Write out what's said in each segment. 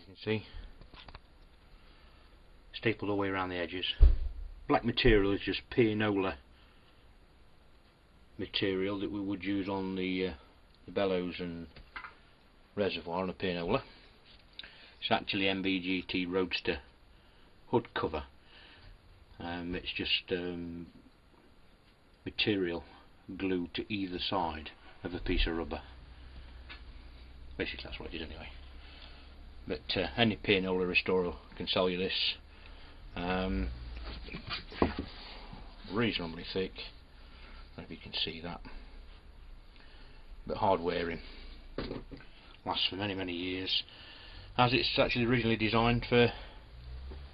can see, stapled all the way around the edges. Black material is just pianola material that we would use on the bellows and reservoir on a pianola. It's actually MBGT Roadster hood cover. It's just material glued to either side of a piece of rubber. Basically that's what it is anyway. But any pianola restorer can sell you this. Reasonably thick, I don't know if you can see that, but hard wearing, lasts for many years, as it's actually originally designed for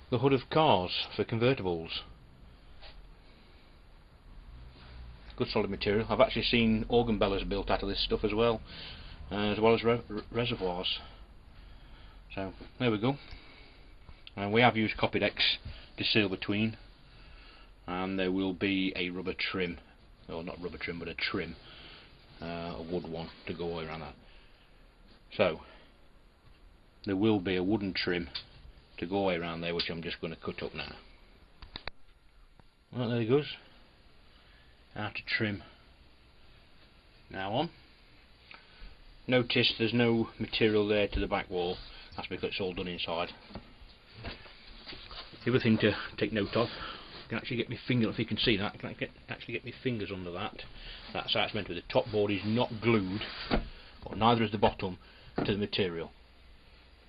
the hood of cars, for convertibles. Good solid material. I've actually seen organ bellows built out of this stuff as well as reservoirs. So there we go. And we have used Copydex to seal between, and there will be a rubber trim, or not rubber trim but a trim, a wood one to go all around that. So there will be a wooden trim to go all around there, which I'm just going to cut up now. Well, there it goes. How to trim now on. Notice there's no material there to the back wall. That's because it's all done inside. The other thing to take note of, I can actually get my finger, if you can see that, I can actually get my fingers under that. That's how it's meant to be. The top board is not glued, or neither is the bottom, to the material.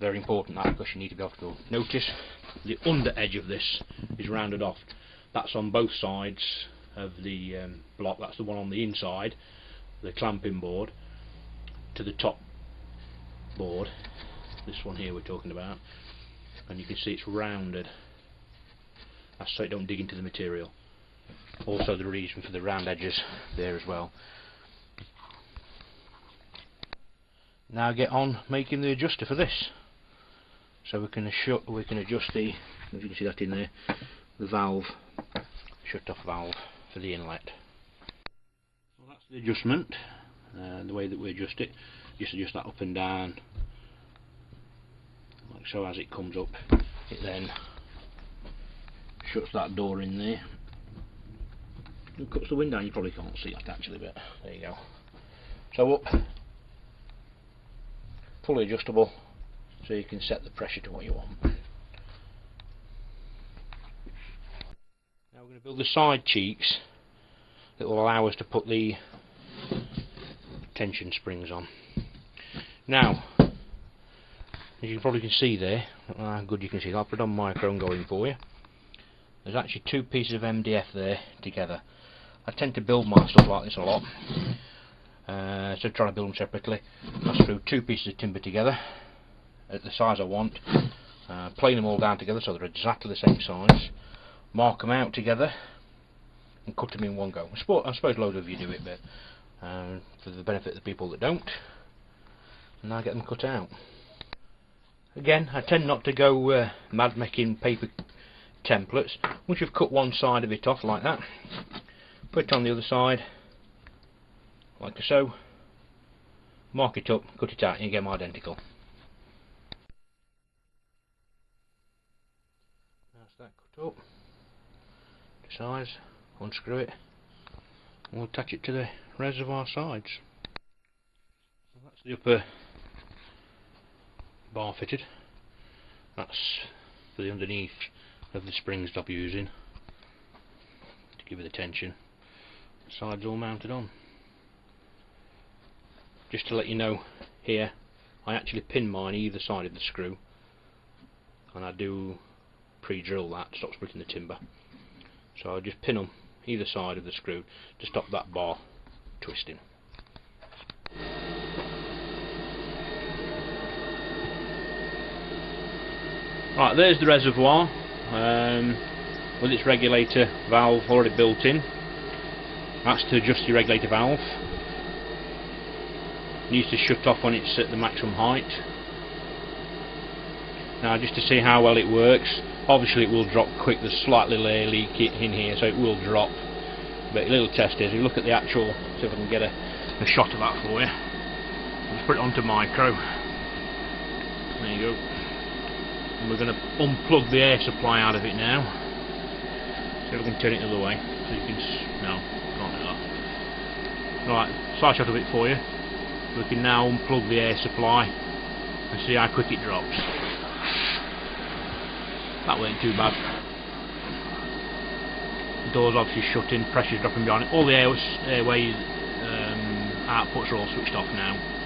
Very important that, because you need to be able to go. Notice the under edge of this is rounded off. That's on both sides of the block. That's the one on the inside, the clamping board, to the top board. This one here we're talking about, and you can see it's rounded. That's so it don't dig into the material. Also the reason for the round edges there as well. Now get on making the adjuster for this. So we can adjust the, if you can see that in there, the valve, shut off valve for the inlet. Well, that's the adjustment, the way that we adjust it. Just adjust that up and down, like so. As it comes up, it then shuts that door in there and cuts the wind down. You probably can't see that actually, but there you go. So up, fully adjustable, so you can set the pressure to what you want. Now we're going to build the side cheeks that will allow us to put the tension springs on. Now, as you probably can see there, good you can see, I'll put it on micro going for you. There's actually two pieces of MDF there together. I tend to build my stuff like this a lot, so try to build them separately. I screw two pieces of timber together at the size I want, plane them all down together so they're exactly the same size, mark them out together and cut them in one go. I suppose loads of you do it, but for the benefit of the people that don't, and now get them cut out. Again, I tend not to go mad making paper templates. Once you've cut one side of it off like that, put it on the other side like so, mark it up, cut it out, and you get them identical. That's that cut up to size, unscrew it, and we'll attach it to the reservoir sides. So that's the upper bar fitted. That's for the underneath of the spring stop using to give it the tension. The sides all mounted on. Just to let you know, here I actually pin mine either side of the screw, and I do pre-drill that to stop splitting the timber. So I just pin them either side of the screw to stop that bar twisting. Right, there's the reservoir with its regulator valve already built in. That's to adjust your regulator valve. It needs to shut off when it's at the maximum height. Now, just to see how well it works, obviously it will drop quick. There's slightly air leak in here, so it will drop. But a little test is, if you look at the actual, see if I can get a shot of that for you. Just put it onto micro. There you go. and we're going to unplug the air supply out of it now. See if we can turn it the other way so you can no, can't do that. Right, side shot of it for you. We can now unplug the air supply and see how quick it drops. That weren't too bad. The door's obviously shut in, pressure's dropping behind it. All the airway outputs are all switched off now.